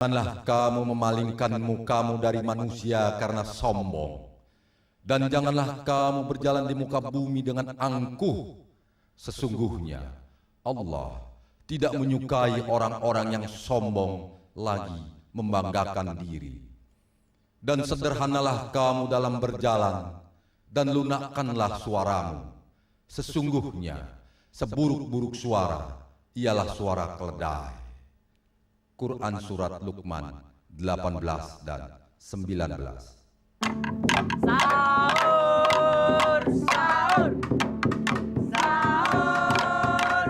Janganlah kamu memalingkan mukamu dari manusia karena sombong. Dan janganlah kamu berjalan di muka bumi dengan angkuh. Sesungguhnya Allah tidak menyukai orang-orang yang sombong lagi membanggakan diri. Dan sederhanalah kamu dalam berjalan, dan lunakkanlah suaramu. Sesungguhnya seburuk-buruk suara ialah suara keledai. Quran Surat Luqman 18 dan 19. Sahur, sahur, sahur,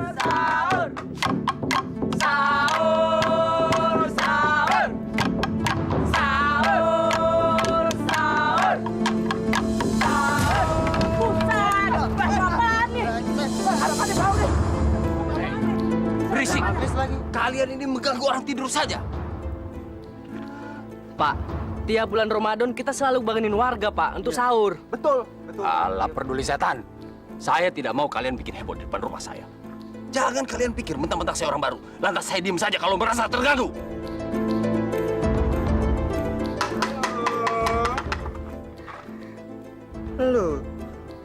sahur, sahur, sahur, sahur, sahur, sahur. Buset, apaan nih? Apa nih bau nih? Berisik! Kalian ini mengganggu orang tidur saja. Pak, tiap bulan Ramadan kita selalu bangunin warga, Pak, untuk sahur. Betul, betul. Alah, peduli setan. Saya tidak mau kalian bikin heboh di depan rumah saya. Jangan kalian pikir mentang-mentang saya orang baru. Lantas saya diem saja kalau merasa terganggu. Lu,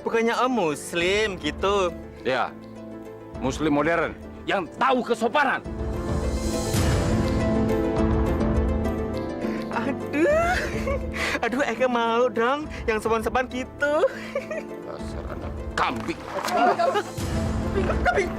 bukannya Om Muslim gitu? Ya, Muslim modern yang tahu kesopanan. Aduh, Eka mau dong yang sopan-sopan gitu. Dasar anak kambing. Kambing.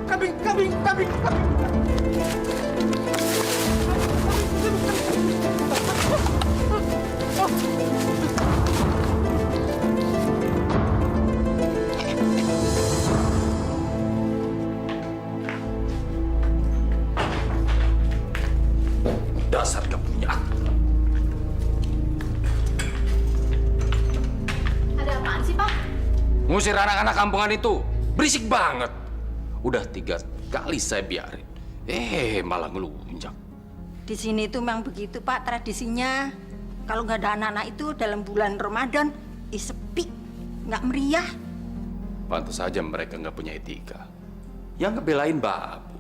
Dasar gak punya akal. Ada apaan sih, Pak? Ngusir anak-anak kampungan itu. Berisik banget. Udah 3 kali saya biarin. Malah ngelunjak. Di sini tuh memang begitu, Pak, tradisinya. Kalau nggak ada anak-anak itu dalam bulan Ramadan, sepi, nggak meriah. Pantas saja mereka nggak punya etika. Yang ngebelain babu.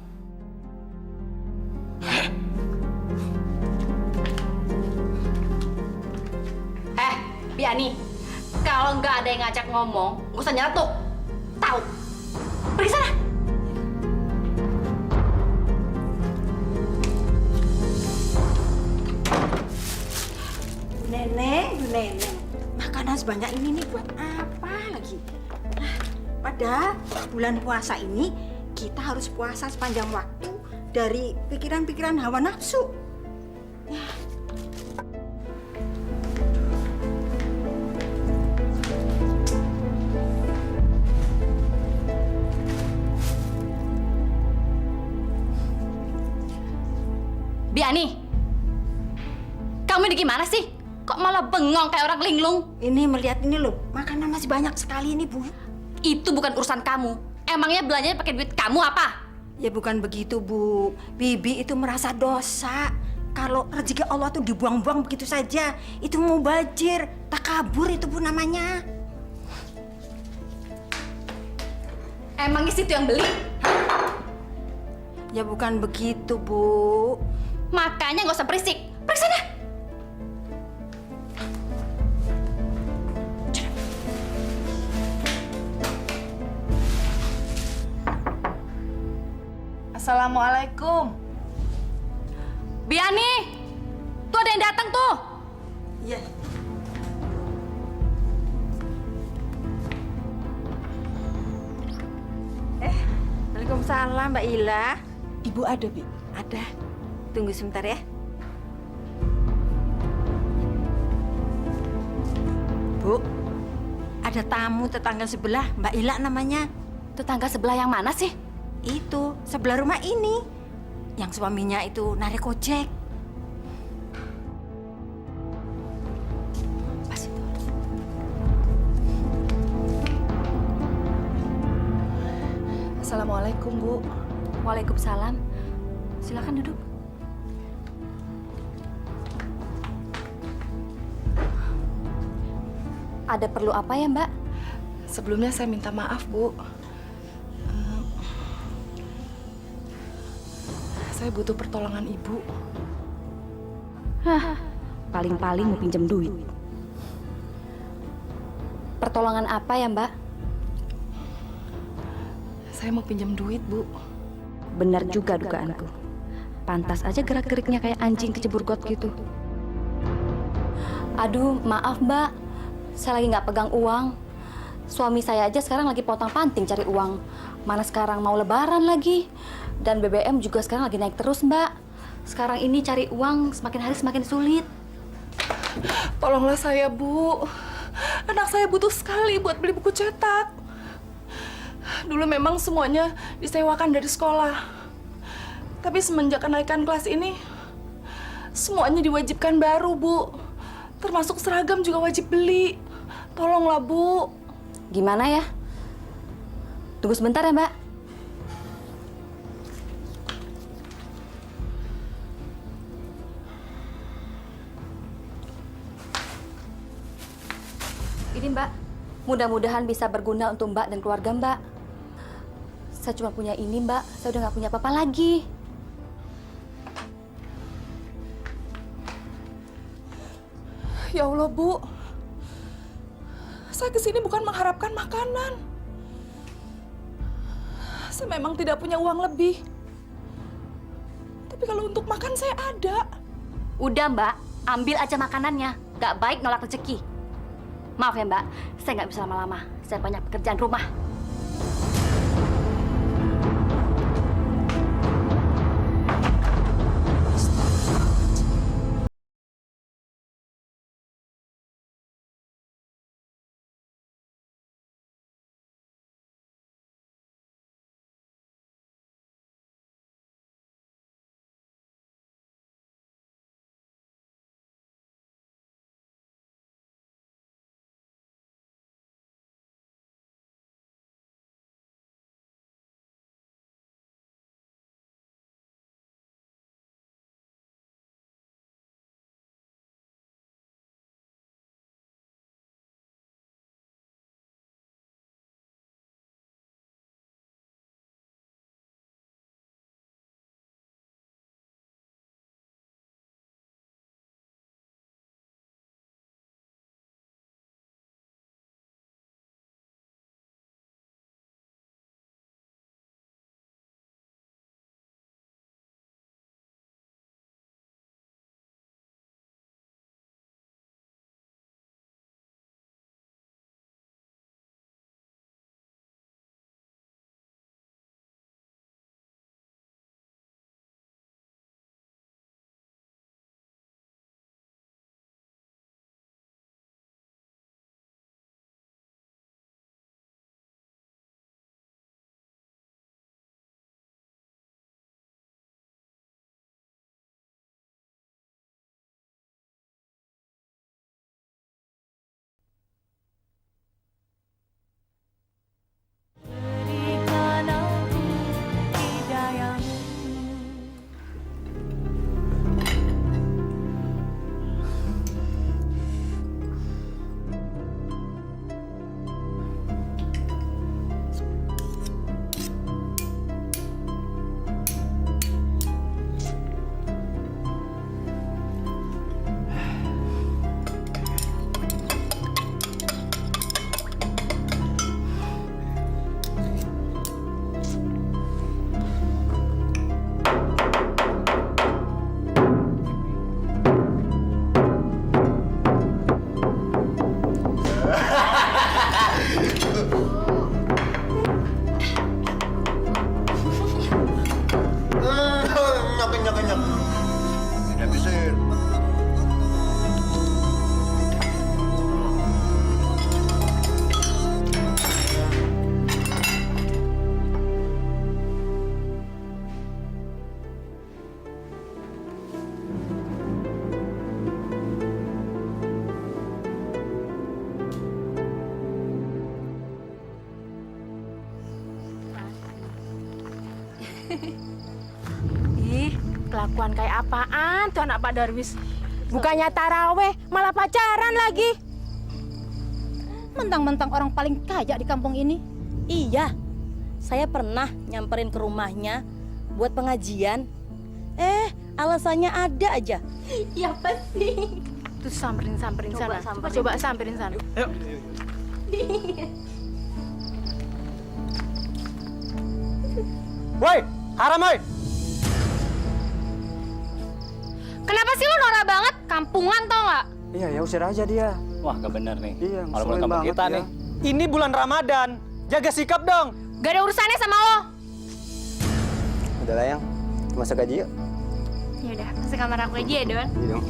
Biani, kalau nggak ada yang ngajak ngomong, nggak usah nyeletuk. Tahu? Pergi sana. Bu Neneng, makanan sebanyak ini nih buat apa lagi? Padahal bulan puasa ini kita harus puasa sepanjang waktu dari pikiran-pikiran hawa nafsu. Biani, kamu ini gimana sih? Kok malah bengong kayak orang linglung? Ini melihat ini loh, makanan masih banyak sekali ini, Bu. Itu bukan urusan kamu. Emangnya belanjanya pakai duit kamu apa? Ya bukan begitu, Bu. Bibi itu merasa dosa. Kalau rezeki Allah tuh dibuang-buang begitu saja. Itu mubazir, takabur itu, Bu, namanya. Emangnya situ yang beli? Ya bukan begitu, Bu. Makanya nggak usah berisik. Pergi sana. Assalamualaikum. Biani, tuh ada yang datang tuh. Iya. Waalaikumsalam, Mbak Ila. Ibu ada, Bi? Ada. Tunggu sebentar ya. Bu, ada tamu tetangga sebelah, Mbak Ila namanya. Tetangga sebelah yang mana sih? Itu, sebelah rumah ini. Yang suaminya itu narik ojek. Pas itu. Assalamualaikum, Bu. Waalaikumsalam. Silakan duduk. Ada perlu apa ya, Mbak? Sebelumnya saya minta maaf, Bu. Saya butuh pertolongan Ibu. Paling-paling mau pinjam duit. Pertolongan apa ya, Mbak? Saya mau pinjam duit, Bu. Benar juga dugaanku. Pantas aja gerak-geriknya kayak anjing kecebur got gitu. Aduh, maaf Mbak. Saya lagi nggak pegang uang. Suami saya aja sekarang lagi pontang-panting cari uang. Mana sekarang mau lebaran lagi. Dan BBM juga sekarang lagi naik terus, Mbak. Sekarang ini cari uang semakin hari semakin sulit. Tolonglah saya, Bu. Anak saya butuh sekali buat beli buku cetak. Dulu memang semuanya disewakan dari sekolah. Tapi semenjak kenaikan kelas ini, semuanya diwajibkan baru, Bu. Termasuk seragam juga wajib beli. Tolonglah, Bu. Gimana ya? Tunggu sebentar ya, Mbak. Ini, Mbak. Mudah-mudahan bisa berguna untuk Mbak dan keluarga Mbak. Saya cuma punya ini, Mbak. Saya udah nggak punya apa-apa lagi. Ya Allah, Bu. Saya kesini bukan mengharapkan makanan. Saya memang tidak punya uang lebih. Tapi kalau untuk makan saya ada. Udah, Mbak. Ambil aja makanannya. Nggak baik nolak rezeki. Maaf ya, Mbak. Saya nggak bisa lama-lama. Saya banyak pekerjaan rumah. Ih, kelakuan kayak apaan tuh anak Pak Darwis? Bukannya taraweh, malah pacaran lagi. Mentang-mentang orang paling kaya di kampung ini. Iya, saya pernah nyamperin ke rumahnya buat pengajian. Alasannya ada aja. Ya pasti. Terus samperin sana. Coba samperin sana. Ayo. Woi, haram woi. Kenapa sih lu norak banget? Kampungan tau nggak? Iya, ya usir aja dia. Wah, gak bener nih. Iya, Kalau mulai kampung kita nih. Ini bulan Ramadan. Jaga sikap dong. Gak ada urusannya sama lo. Udah lah yang masuk gaji yuk. Yaudah, masuk kamar aku aja ya, Don. Iya dong.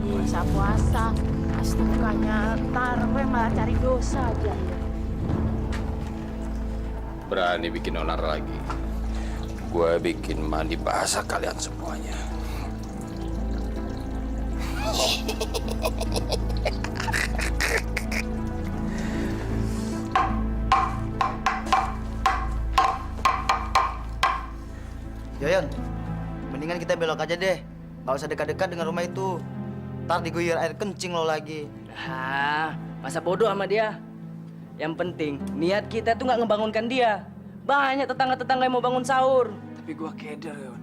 Puasa-puasa. Astaganya taraweh malah cari dosa aja. Berani bikin onar lagi. Gue bikin mandi basah kalian semuanya. Yoyon, mendingan kita belok aja deh. Nggak usah dekat-dekat dengan rumah itu. Ntar diguyur air kencing lo lagi. Masa bodoh sama dia. Yang penting, niat kita tuh nggak ngebangunkan dia. Banyak tetangga-tetangga yang mau bangun sahur. Tapi gua keder, Yon.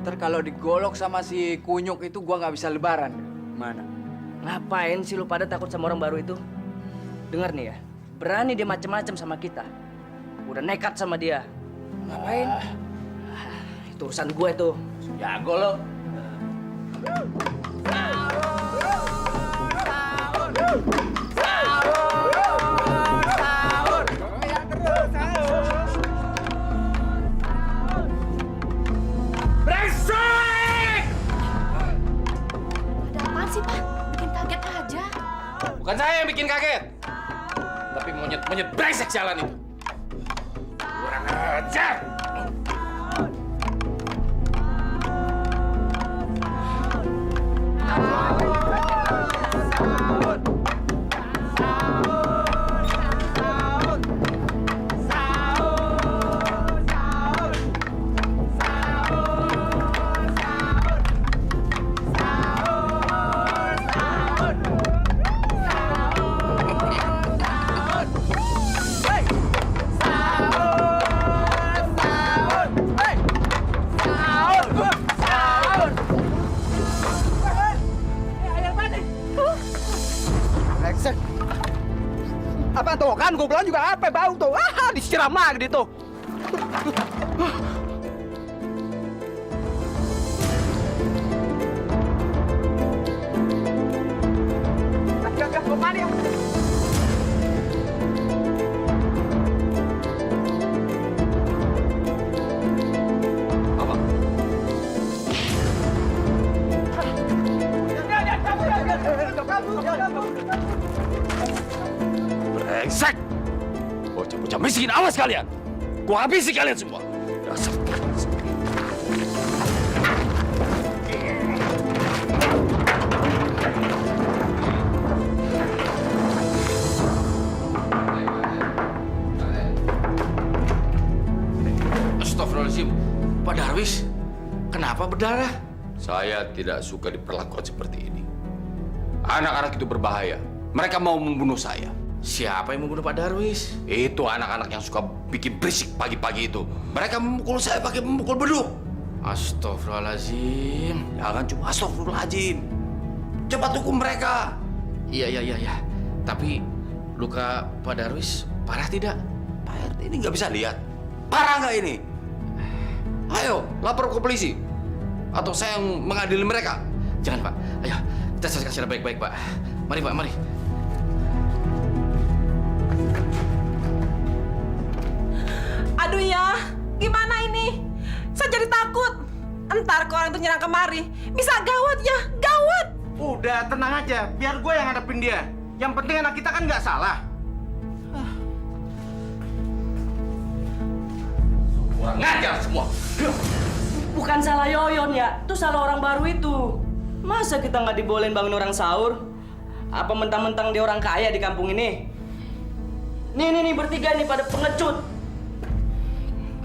Ntar kalau digolok sama si kunyuk itu gua nggak bisa lebaran. Mana? Ngapain sih lu pada takut sama orang baru itu? Dengar nih ya, berani dia macem-macem sama kita. Udah nekat sama dia. Ngapain? Itu urusan gue tuh. Jago lo. Ada apaan sih, Pak? Bikin kaget aja. Bukan saya yang bikin kaget. Tapi monyet-monyet brengsek jalan itu. Kurang ajar. Apa tuh kan gue bilang juga apa bau tuh. Disiram lagi tuh. Gak kemana ya? Apa? Brengsek! Bocah-bocah miskin, awas kalian! Gua habisi kalian semua! Dasar brengsek. Astagfirullahaladzim. Pak Darwis, kenapa berdarah? Saya tidak suka diperlakukan seperti ini. Anak-anak itu berbahaya. Mereka mau membunuh saya. Siapa yang membunuh Pak Darwis? Itu anak-anak yang suka bikin berisik pagi-pagi itu. Mereka memukul saya pakai memukul beduk. Astagfirullahaladzim. Jangan cuma astagfirullahaladzim. Cepat hukum mereka. Iya. Tapi luka Pak Darwis parah tidak? Pak RT ini nggak bisa lihat. Parah nggak ini? Ayo, lapor ke polisi. Atau saya yang mengadili mereka. Jangan, Pak. Ayo, kita selesaikan secara baik-baik, Pak. Mari, Pak, mari. Aduh ya, gimana ini? Saya jadi takut. Entar kalau orang itu nyerang kemari, bisa gawat ya, gawat. Udah tenang aja, biar gue yang ngadepin dia. Yang penting anak kita kan nggak salah. Kurang ngajar semua. Bukan salah Yoyon ya, itu salah orang baru itu. Masa kita nggak dibolehin bangun orang sahur? Apa mentang-mentang dia orang kaya di kampung ini? Nih, bertiga nih pada pengecut.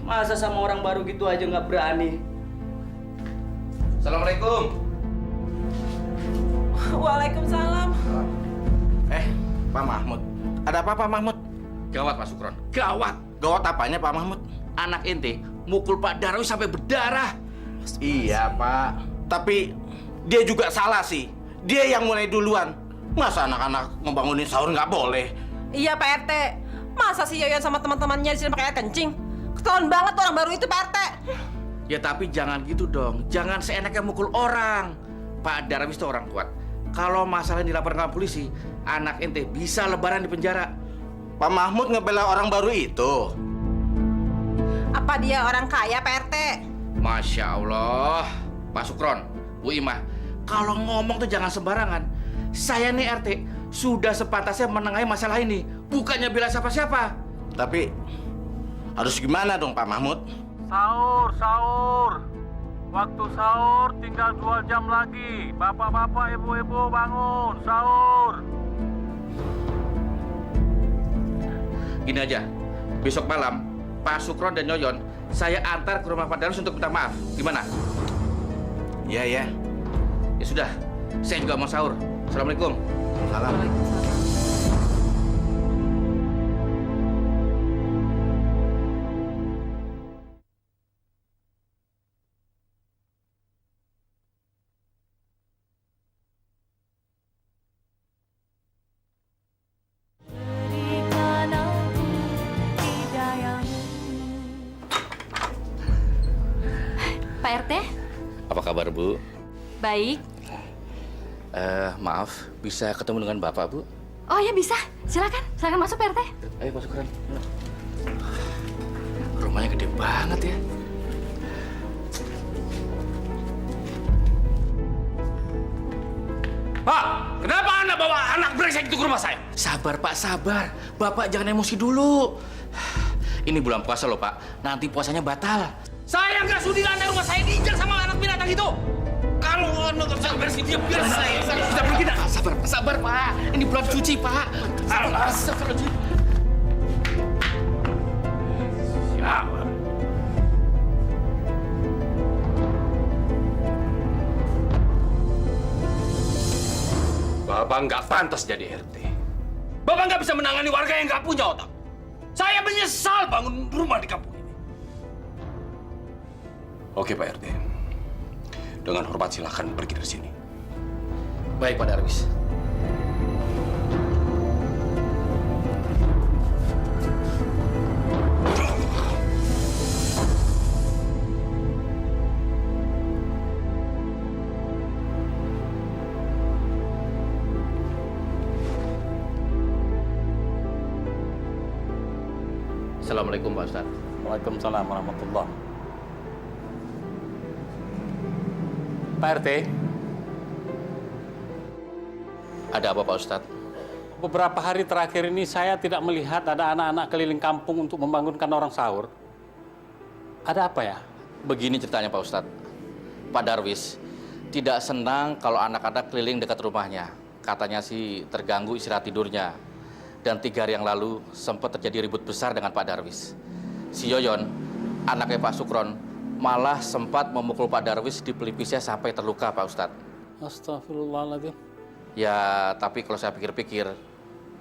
Masa sama orang baru gitu aja nggak berani? Assalamualaikum. Waalaikumsalam. Pak Mahmud, Ada apa Pak Mahmud? Gawat Pak Sukron, gawat. Gawat apanya Pak Mahmud? Anak ente mukul Pak Darwis sampai berdarah. Iya Pak, tapi dia juga salah sih. Dia yang mulai duluan. Masa anak-anak ngebangunin sahur nggak boleh? Iya Pak RT. Masa si Yoyon sama teman-temannya di sini pakai air kencing? Ketahuan banget orang baru itu Pak RT. Ya tapi jangan gitu dong. Jangan seenaknya mukul orang. Pak Darwis itu orang kuat. Kalau masalah dilaporkan ke polisi, anak ente bisa lebaran di penjara. Pak Mahmud ngebela orang baru itu. Apa dia orang kaya Pak RT? Masya Allah. Pak Sukron, Bu Imah, kalau ngomong tuh jangan sembarangan. Saya nih RT sudah sepantasnya menengahi masalah ini, bukannya bela siapa-siapa. Tapi harus gimana dong Pak Mahmud? Sahur. Waktu sahur tinggal 2 jam lagi. Bapak-bapak, ibu-ibu bangun, sahur. Gini aja, besok malam Pak Sukron dan Yoyon saya antar ke rumah Pak Darwis untuk minta maaf. Gimana? Iya ya. Ya sudah, saya juga mau sahur. Assalamualaikum. Salam. Pak RT? Apa kabar Bu? Baik. Maaf, bisa ketemu dengan Bapak Bu? Oh ya bisa, silakan masuk Pak RT. Ayo Pak Sukron. Rumahnya gede banget ya. Pak, kenapa Anda bawa anak brengsek itu ke rumah saya? Sabar Pak, sabar. Bapak jangan emosi dulu. Ini bulan puasa loh Pak, nanti puasanya batal. Saya nggak sudi lantai rumah saya diinjak sama anak binatang itu. Kalau Anda nggak bisa beres dia biar saya bisa pergi dah. Sabar Pak, ini bulan suci Pak. Sabar. Siap. Bapak nggak pantas jadi RT. Bapak nggak bisa menangani warga yang nggak punya otak. Saya menyesal bangun rumah di kampung ini. Oke Pak RT. Dengan hormat silakan pergi dari sini. Baik Pak Darwis. Assalamualaikum Pak Ustadz. Waalaikumsalam warahmatullahi. Pak RT, Ada apa Pak Ustadz? beberapa hari terakhir ini saya tidak melihat ada anak-anak keliling kampung untuk membangunkan orang sahur. Ada apa ya? Begini ceritanya Pak Ustadz. Pak Darwis tidak senang kalau anak-anak keliling dekat rumahnya. Katanya sih terganggu istirahat tidurnya. Dan 3 hari yang lalu sempat terjadi ribut besar dengan Pak Darwis. Si Yoyon, anaknya Pak Sukron, malah sempat memukul Pak Darwis di pelipisnya sampai terluka Pak Ustadz. Astagfirullahaladzim. Ya, tapi kalau saya pikir-pikir,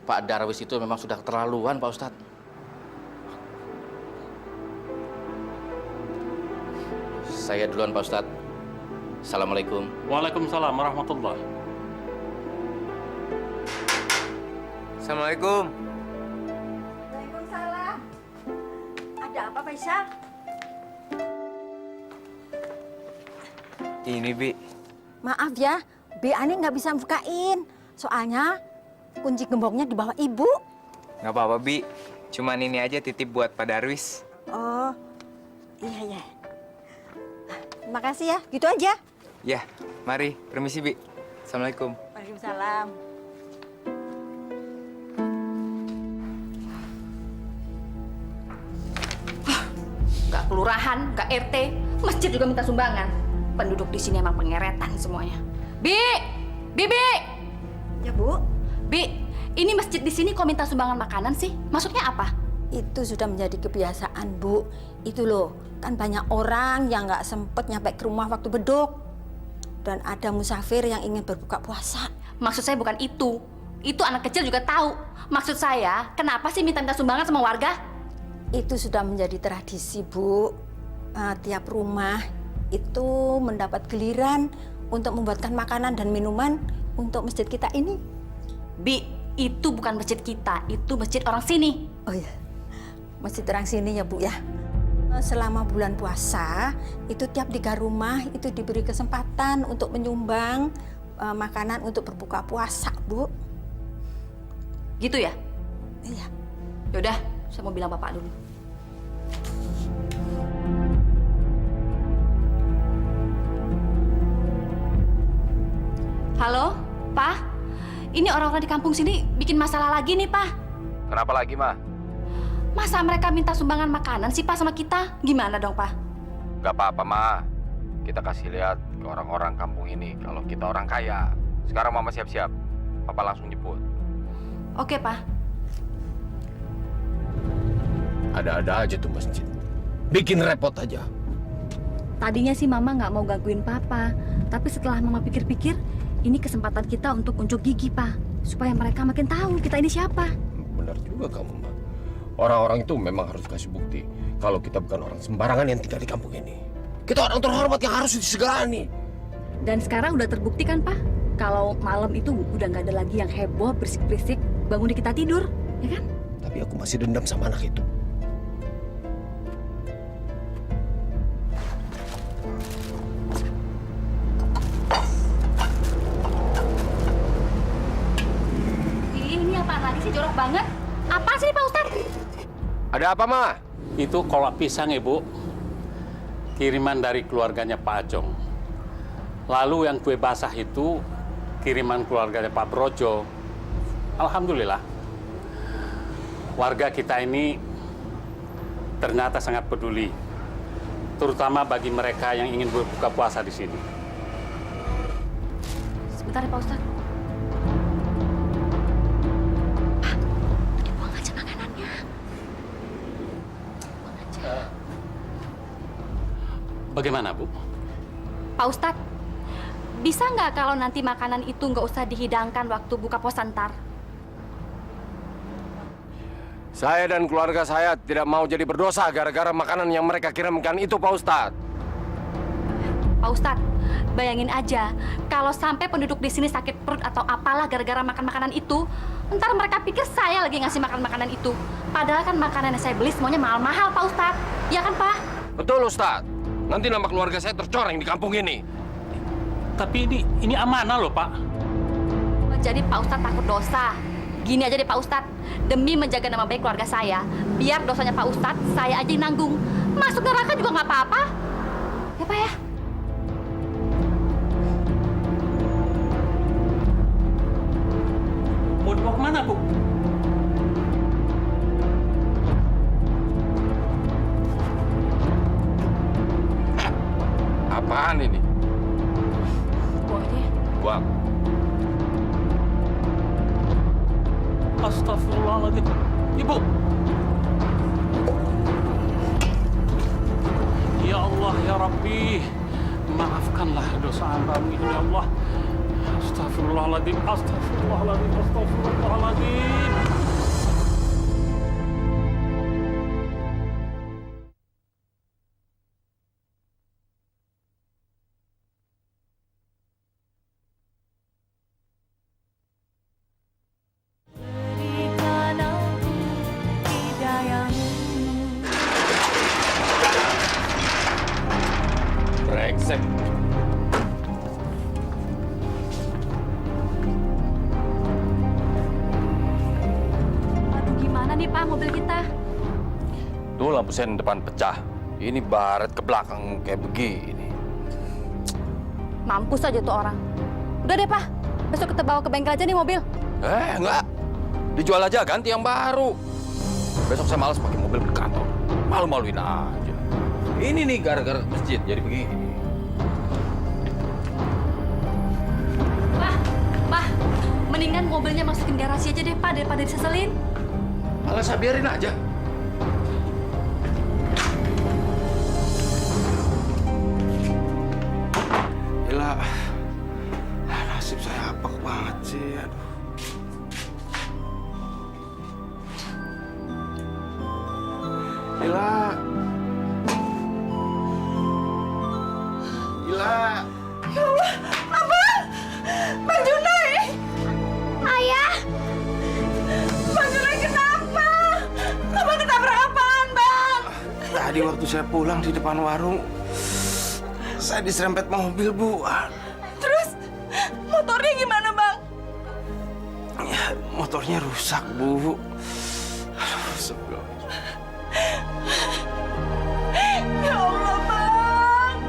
Pak Darwis itu memang sudah keterlaluan Pak Ustadz. Saya duluan Pak Ustadz. Assalamualaikum. Waalaikumsalam warahmatullahi. Assalamualaikum. Waalaikumsalam. Ada apa, Faisal? Ini, Bi. Maaf ya, Bi Ani nggak bisa bukain. Soalnya kunci gemboknya di bawah Ibu. Nggak apa-apa, Bi. Cuman ini aja titip buat Pak Darwis. Oh, iya, ya. Makasih ya, gitu aja. Ya, mari. Permisi, Bi. Assalamualaikum. Waalaikumsalam. Nggak kelurahan, nggak RT, masjid juga minta sumbangan. Penduduk di sini emang pengeretan semuanya. Bi! Ya, Bu. Bi, ini masjid di sini kok minta sumbangan makanan sih? Maksudnya apa? Itu sudah menjadi kebiasaan, Bu. Itu loh, kan banyak orang yang nggak sempet nyampe ke rumah waktu beduk. Dan ada musafir yang ingin berbuka puasa. Maksud saya bukan itu. Itu anak kecil juga tahu. Maksud saya, kenapa sih minta sumbangan sama warga? Itu sudah menjadi tradisi, Bu. Tiap rumah itu mendapat giliran untuk membuatkan makanan dan minuman untuk masjid kita ini. Bi, itu bukan masjid kita, itu masjid orang sini. Oh ya, masjid orang sini ya, Bu ya. Selama bulan puasa, itu tiap 3 rumah itu diberi kesempatan untuk menyumbang makanan untuk berbuka puasa, Bu. Gitu ya? Iya. Yaudah, saya mau bilang Bapak dulu. Halo, Pak. Ini orang-orang di kampung sini bikin masalah lagi nih, Pak. Kenapa lagi, Ma? Masa mereka minta sumbangan makanan sih, Pak, sama kita? Gimana dong, Pak? Gak apa-apa, Ma. Kita kasih lihat ke orang-orang kampung ini kalau kita orang kaya. Sekarang Mama siap-siap. Papa langsung jemput. Oke, Pak. Ada-ada aja tuh masjid. Bikin repot aja. Tadinya sih Mama nggak mau gangguin Papa. Tapi setelah Mama pikir-pikir, ini kesempatan kita untuk unjuk gigi, Pak. Supaya mereka makin tahu kita ini siapa. Benar juga kamu, Ma. Orang-orang itu memang harus kasih bukti kalau kita bukan orang sembarangan yang tinggal di kampung ini. Kita orang terhormat yang harus disegani. Dan sekarang udah terbukti kan, Pak? Kalau malam itu udah nggak ada lagi yang heboh, berisik-berisik, bangun di kita tidur, ya kan? Tapi aku masih dendam sama anak itu. Ini apaan lagi sih, jorok banget? Apa sih, Pak Ustadz? Ada apa, Ma? Itu kolak pisang, Ibu. Kiriman dari keluarganya Pak Ajong. Lalu yang kue basah itu kiriman keluarganya Pak Brojo. Alhamdulillah. Warga kita ini ternyata sangat peduli. Terutama bagi mereka yang ingin berbuka puasa di sini. Sebentar ya, Pak Ustadz. Pak, dibuang aja makanannya. Buang aja. Bagaimana, Bu? Pak Ustadz, bisa nggak kalau nanti makanan itu nggak usah dihidangkan waktu buka puasa ntar? Saya dan keluarga saya tidak mau jadi berdosa gara-gara makanan yang mereka kirimkan itu, Pak Ustadz. Pak Ustadz, bayangin aja kalau sampai penduduk di sini sakit perut atau apalah gara-gara makan makanan itu, ntar mereka pikir saya lagi ngasih makan makanan itu. Padahal kan makanan yang saya beli semuanya mahal-mahal, Pak Ustadz. Ya kan, Pak? Betul, Ustadz. Nanti nama keluarga saya tercoreng di kampung ini. Tapi ini amanah loh, Pak. Jadi Pak Ustadz takut dosa. Gini aja deh, Pak Ustadz. Demi menjaga nama baik keluarga saya, biar dosanya Pak Ustadz saya aja yang nanggung. Masuk neraka juga nggak apa-apa. Ya, Pak ya? Mau dibawa kemana, Bu? Apaan ini? Buang aja ya. Buang. Astagfirullahaladzim. Ibu. Ya Allah, ya Rabbi. Maafkanlah dosa kami, ya Allah. Astagfirullahaladzim. Astagfirullahaladzim. Astagfirullahaladzim. Brengsek. Aduh, gimana nih, Pak, mobil kita? Tuh lampu sen depan pecah. Ini baret ke belakang kayak begini. Mampus aja tuh orang. Udah deh, Pak. Besok kita bawa ke bengkel aja nih mobil. Enggak. Dijual aja, ganti yang baru. Besok saya malas pakai mobil ke kantor. Malu-maluin aja. Ini nih gara-gara masjid jadi begini. Pak, mendingan mobilnya masukin garasi aja deh, Pak, daripada diseselin. Malah saya biarin aja. Gila, nasib saya apa banget sih, aduh. Ila. Ya Allah, Abang! Bang Junai! Ayah! Bang Junai kenapa? Abang ketabrak apaan, Bang? Tadi waktu saya pulang di depan warung, saya diserempet mobil, Bu. Terus motornya gimana, Bang? Ya, motornya rusak, Bu. Aduh, sebelum. Ya Allah, Bang.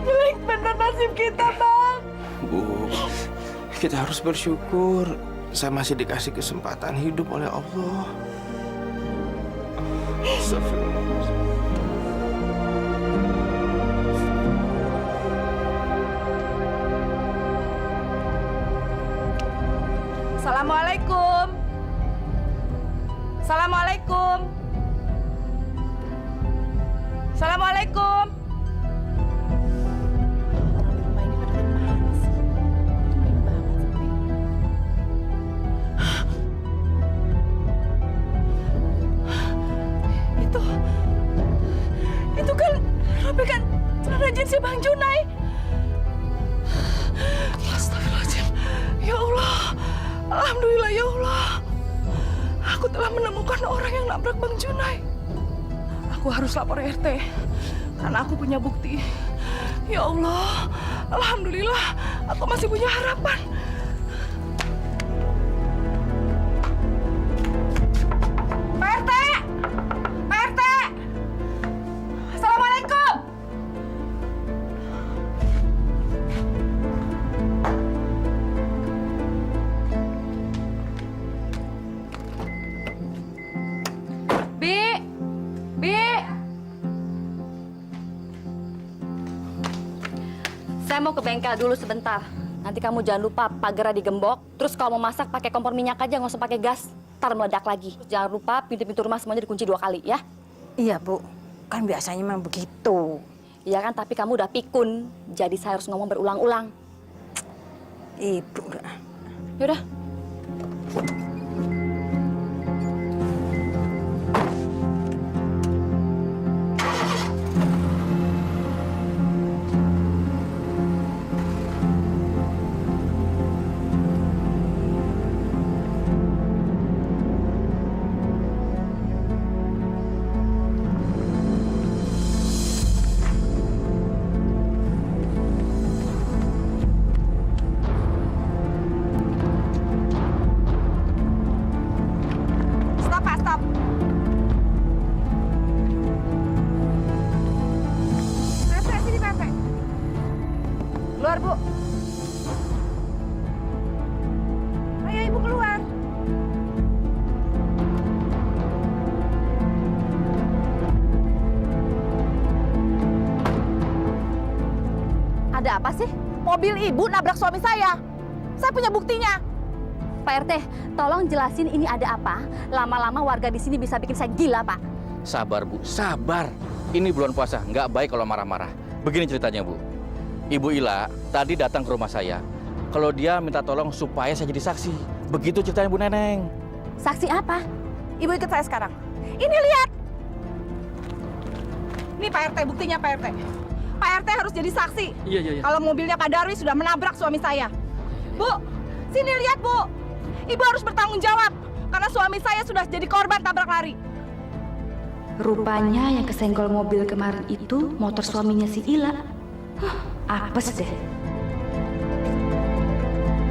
Jelek bener nasib kita, Bang. Bu, kita harus bersyukur. Saya masih dikasih kesempatan hidup oleh Allah. Astagfirullah. Assalamualaikum. Assalamualaikum. Assalamualaikum. Itu kan robekan celana jeans Bang Junai. Astagfirullahaladzim. Ya Allah. Alhamdulillah ya Allah. Aku telah menemukan orang yang nabrak Bang Junai. Aku harus lapor RT karena aku punya bukti. Ya Allah. Alhamdulillah aku masih punya harapan. Pak RT! Pak RT! Assalamualaikum! Bi! Bi! Saya mau ke bengkel dulu sebentar. Nanti kamu jangan lupa pagarnya digembok. Terus kalau mau masak pakai kompor minyak aja, nggak usah pakai gas. Ntar meledak lagi. Jangan lupa pintu-pintu rumah semuanya dikunci 2 kali ya. Iya, Bu. Kan biasanya memang begitu. Iya kan, tapi kamu udah pikun. Jadi saya harus ngomong berulang-ulang. Ibu udah. Yaudah. Stop, Pak, stop. PT, sini PT. Keluar, Bu. Ayo, Ibu keluar. Ada apa sih? Mobil Ibu nabrak suami saya. Saya punya buktinya. Pak RT, tolong jelasin ini ada apa. Lama-lama warga di sini bisa bikin saya gila, Pak. Sabar, Bu. Sabar. Ini bulan puasa. Nggak baik kalau marah-marah. Begini ceritanya, Bu. Ibu Ila tadi datang ke rumah saya. Kalau dia minta tolong supaya saya jadi saksi. Begitu ceritanya, Bu Neneng. Saksi apa? Ibu ikut saya sekarang. Ini lihat. Ini Pak RT, buktinya Pak RT. Pak RT harus jadi saksi. Iya. Kalau mobilnya Pak Darwis sudah menabrak suami saya. Bu, sini lihat, Bu. Ibu harus bertanggung jawab karena suami saya sudah jadi korban tabrak lari. Rupanya yang kesenggol mobil kemarin itu motor suaminya si Ila. Apes deh.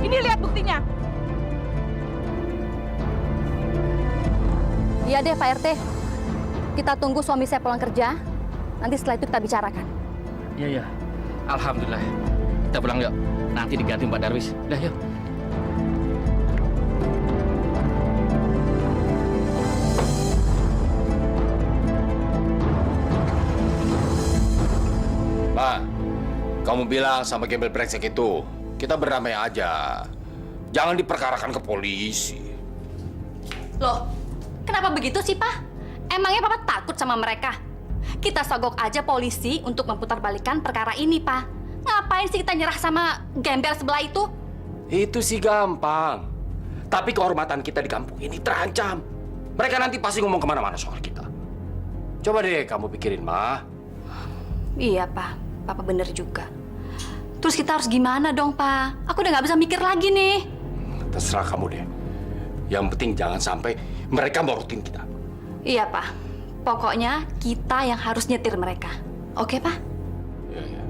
Ini lihat buktinya. Iya deh Pak RT. Kita tunggu suami saya pulang kerja. Nanti setelah itu kita bicarakan. Iya. Alhamdulillah. Kita pulang yuk. Nanti diganti Mbak Darwis. Udah yuk. Ma, kamu bilang sama gembel brengsek itu, kita berdamai aja. Jangan diperkarakan ke polisi. Loh, kenapa begitu sih, Pak? Emangnya Papa takut sama mereka? Kita sogok aja polisi untuk memutarbalikkan perkara ini, Pak. Ngapain sih kita nyerah sama gembel sebelah itu? Itu sih gampang. Tapi kehormatan kita di kampung ini terancam. Mereka nanti pasti ngomong kemana-mana soal kita. Coba deh kamu pikirin, Ma. Iya, Pak. Papa bener juga. Terus kita harus gimana dong, Pak? Aku udah nggak bisa mikir lagi nih. Terserah kamu deh. Yang penting jangan sampai mereka morotin kita. Iya, Pak. Pokoknya kita yang harus nyetir mereka. Oke, Pak? Iya, iya.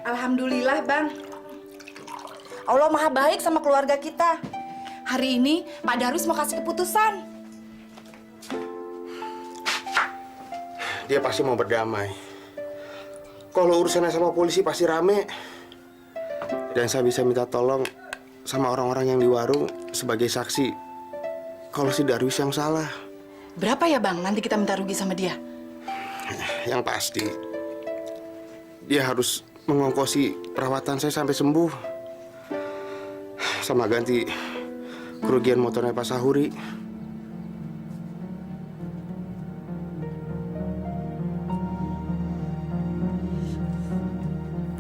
Alhamdulillah, Bang. Allah maha baik sama keluarga kita. Hari ini Pak Darwis mau kasih keputusan. Dia pasti mau berdamai. Kalau urusannya sama polisi pasti rame. Dan saya bisa minta tolong sama orang-orang yang di warung sebagai saksi kalau si Darwis yang salah. Berapa ya, Bang? Nanti kita minta rugi sama dia. Yang pasti dia harus mengongkosi perawatan saya sampai sembuh. Sama ganti kerugian motornya Pak Sahuri.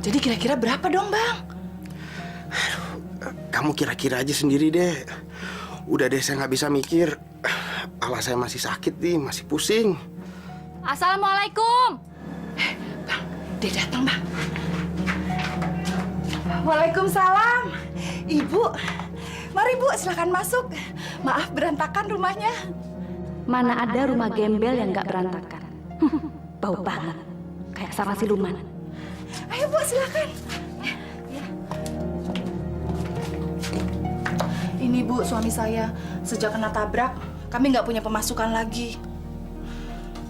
Jadi kira-kira berapa dong, Bang? Kamu kira-kira aja sendiri deh. Udah deh, saya nggak bisa mikir. Kepala saya masih sakit nih, masih pusing. Assalamualaikum. Bang, dia datang, Bang. Waalaikumsalam. Ibu, mari Bu, silakan masuk. Maaf berantakan rumahnya. Mana ada rumah gembel yang nggak berantakan. Bau banget. Kayak sarang siluman. Ayo Bu, silakan. Ini Bu, suami saya. Sejak kena tabrak, kami nggak punya pemasukan lagi.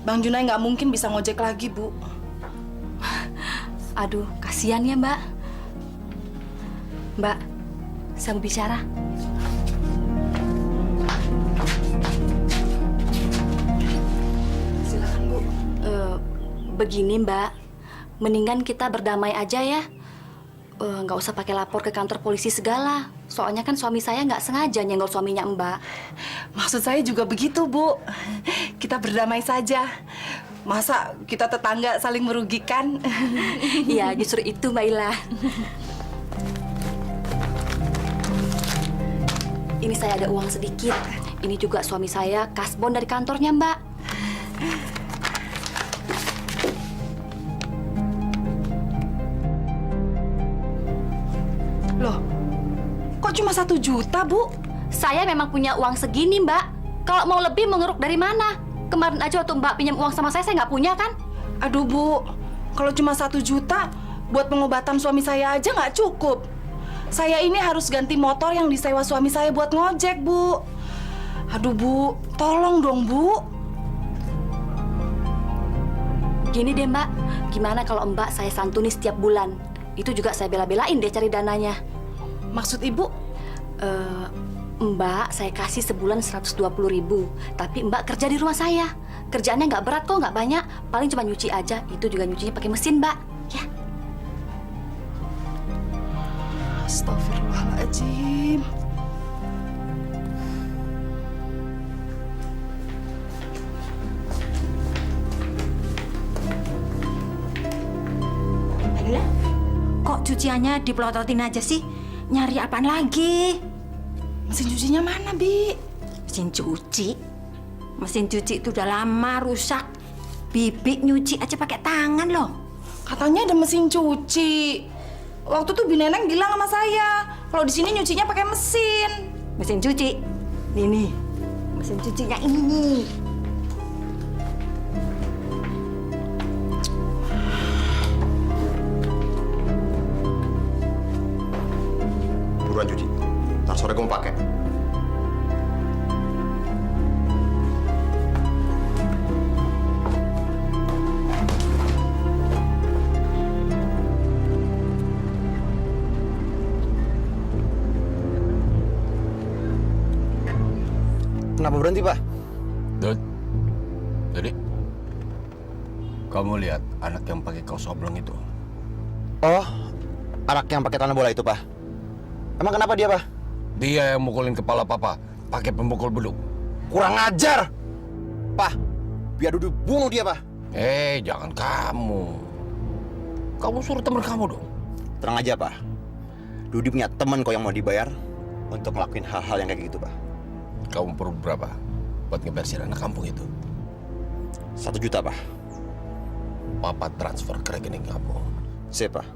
Bang Junai nggak mungkin bisa ngojek lagi, Bu. Aduh, kasihan ya, Mbak. Mbak, saya mau bicara. Silakan, Bu. Begini, Mbak. Mendingan kita berdamai aja ya. Nggak usah pakai lapor ke kantor polisi segala. Soalnya kan suami saya nggak sengaja nyenggol suaminya Mbak. Maksud saya juga begitu, Bu. Kita berdamai saja. Masa kita tetangga saling merugikan? Iya, justru itu, Mbak Ila. Ini saya ada uang sedikit. Ini juga suami saya kasbon dari kantornya, Mbak. Loh, kok cuma 1 juta, Bu? Saya memang punya uang segini, Mbak. Kalau mau lebih, mau ngeruk dari mana? Kemarin aja waktu Mbak pinjam uang sama saya nggak punya, kan? Aduh, Bu. Kalau cuma 1 juta, buat pengobatan suami saya aja nggak cukup. Saya ini harus ganti motor yang disewa suami saya buat ngojek, Bu. Aduh, Bu. Tolong dong, Bu. Gini deh, Mbak. Gimana kalau Mbak saya santuni setiap bulan? Itu juga saya bela-belain deh cari dananya. Maksud Ibu? Mbak, saya kasih sebulan 120.000. Tapi Mbak kerja di rumah saya. Kerjaannya nggak berat kok, nggak banyak. Paling cuma nyuci aja. Itu juga nyucinya pakai mesin, Mbak. Ya. Astagfirullahaladzim. Ayolah, kok cuciannya dipelototin aja sih? Nyari apaan lagi? Mesin cucinya mana, Bi? Mesin cuci? Mesin cuci itu udah lama rusak. Bibi nyuci aja pakai tangan loh. Katanya ada mesin cuci. Waktu tuh Bi Neneng bilang sama saya, kalau di sini nyucinya pakai mesin. Mesin cuci? Nih, mesin cucinya ini. Buruan cuci. Ntar sore gue mau pakai. Kenapa berhenti, Pak? Dud, jadi kamu lihat anak yang pakai kaos oblong itu? Oh, anak yang pakai tanah bola itu, Pak? Emang kenapa dia, Pak? Dia yang mukulin kepala papa pakai pemukul beduk. Kurang ajar! Pak, biar Dudu bunuh dia, Pak. Jangan kamu. Kamu suruh teman kamu dong. Tenang aja, Pak. Dudi punya teman kok yang mau dibayar untuk ngelakuin hal-hal yang kayak gitu, Pak. Kamu perlu berapa buat ngebersihin anak kampung itu? 1 juta, Pak. Papa transfer ke rekening kamu. Siap, Pak.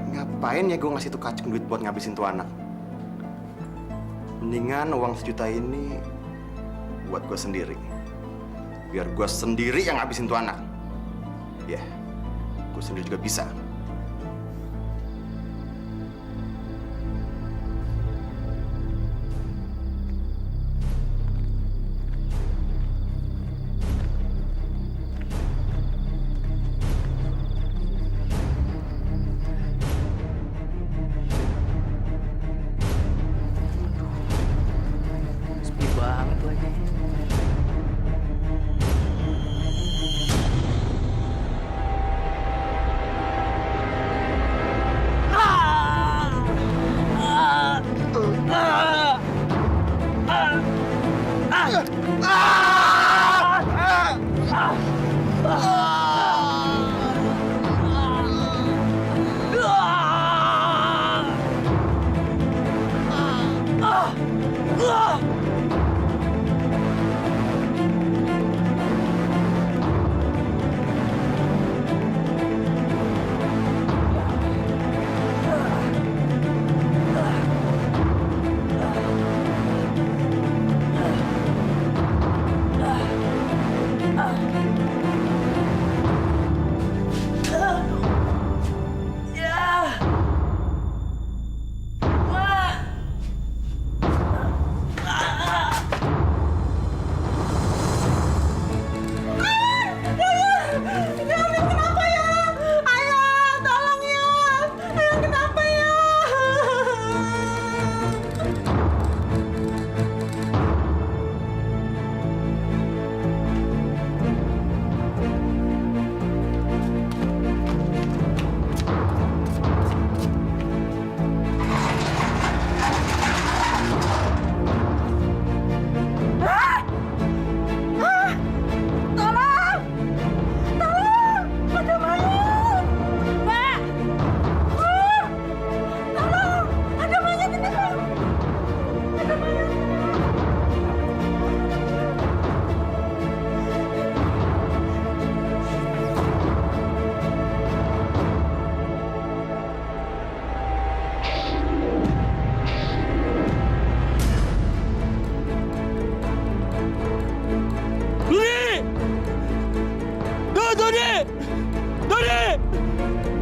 Ngapain ya gue ngasih tuh kacung duit buat ngabisin tuh anak? Mendingan uang 1 juta ini buat gue sendiri. Biar gue sendiri yang ngabisin tuh anak. Ya, gue sendiri juga bisa. Sepi banget lagi.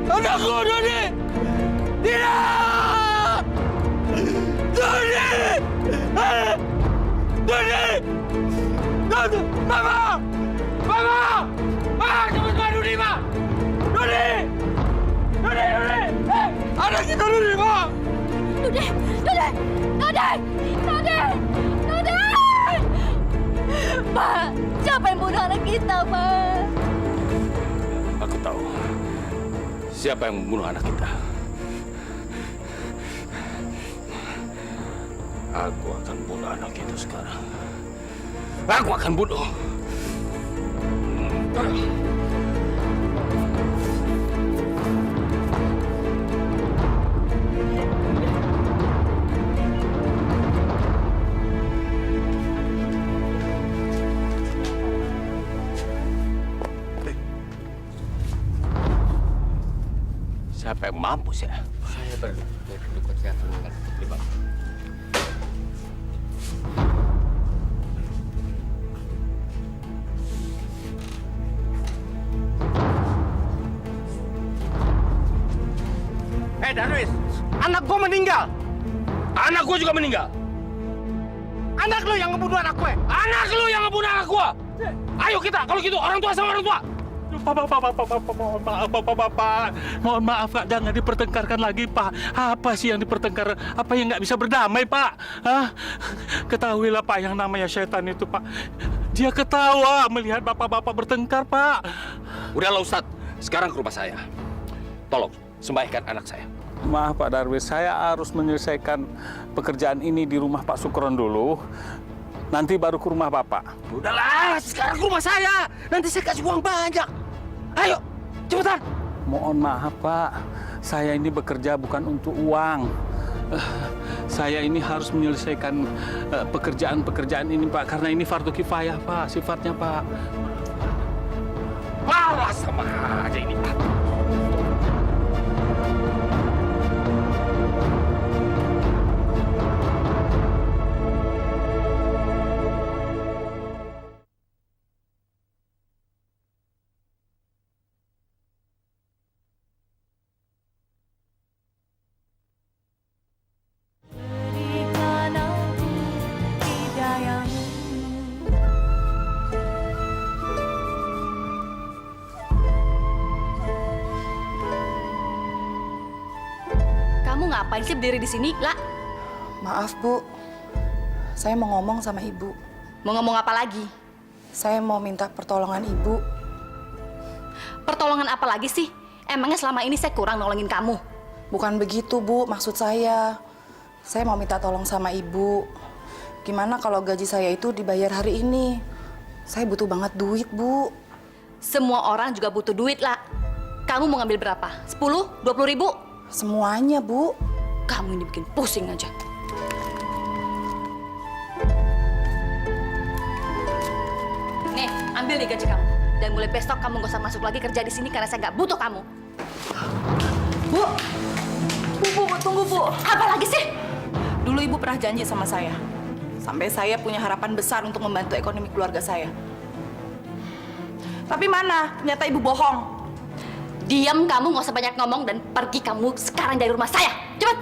Anakku, Dodi! Tidak! Dodi! Dodi! Dodi! Mama! Mama! Mama, cepat Pak Dodi, Pak! Dodi! Dodi, Dodi! Anak kita Dodi, Pak! Dodi! Dodi! Dodi! Dodi! Dodi! Pak, siapa yang bunuh anak kita, Pak? Aku tahu siapa yang membunuh anak kita. Aku akan bunuh anak itu sekarang. Aku akan bunuh. Siapa yang mampus ya? Saya berdukut kesehatan dengan Bang. Darwis, anak gua meninggal. Anak gua juga meninggal. Anak lu yang ngebunuh anak gue. Anak lu yang ngebunuh anak gua. Ayo kita, kalau gitu orang tua sama orang tua. Bapak, mohon maaf Pak, jangan dipertengkarkan lagi Pak. Apa sih yang dipertengkar? Apa yang nggak bisa berdamai Pak? Hah? Ketahuilah Pak, yang namanya setan itu Pak Dia ketawa melihat bapak-bapak bertengkar, Pak. Udahlah Ustadz, sekarang ke rumah saya. Tolong, sembahkan anak saya. Maaf Pak Darwis, saya harus menyelesaikan pekerjaan ini di rumah Pak Sukron dulu. Nanti baru ke rumah Bapak. Udahlah, sekarang ke rumah saya. Nanti saya kasih uang banyak. Ayo, cepetan. Mohon maaf Pak, saya ini bekerja bukan untuk uang. Saya ini harus menyelesaikan pekerjaan-pekerjaan ini Pak, karena ini fardu kifayah Pak, sifatnya Pak. Malah sama aja ini. Kamu ngapain sih berdiri di sini, La? Maaf, Bu. Saya mau ngomong sama Ibu. Mau ngomong apa lagi? Saya mau minta pertolongan Ibu. Pertolongan apa lagi sih? Emangnya selama ini saya kurang nolongin kamu? Bukan begitu, Bu. Maksud saya mau minta tolong sama Ibu. Gimana kalau gaji saya itu dibayar hari ini? Saya butuh banget duit, Bu. Semua orang juga butuh duit, La. Kamu mau ngambil berapa? 10? 20 ribu? Semuanya, Bu. Kamu ini bikin pusing aja. Nih, ambil nih gaji kamu. Dan mulai besok kamu gak usah masuk lagi kerja di sini karena saya nggak butuh kamu. Bu, tunggu, Bu. Apa lagi sih? Dulu Ibu pernah janji sama saya. Sampai saya punya harapan besar untuk membantu ekonomi keluarga saya. Tapi mana? Ternyata Ibu bohong. Diam kamu, nggak usah banyak ngomong dan pergi kamu sekarang dari rumah saya. Cepat!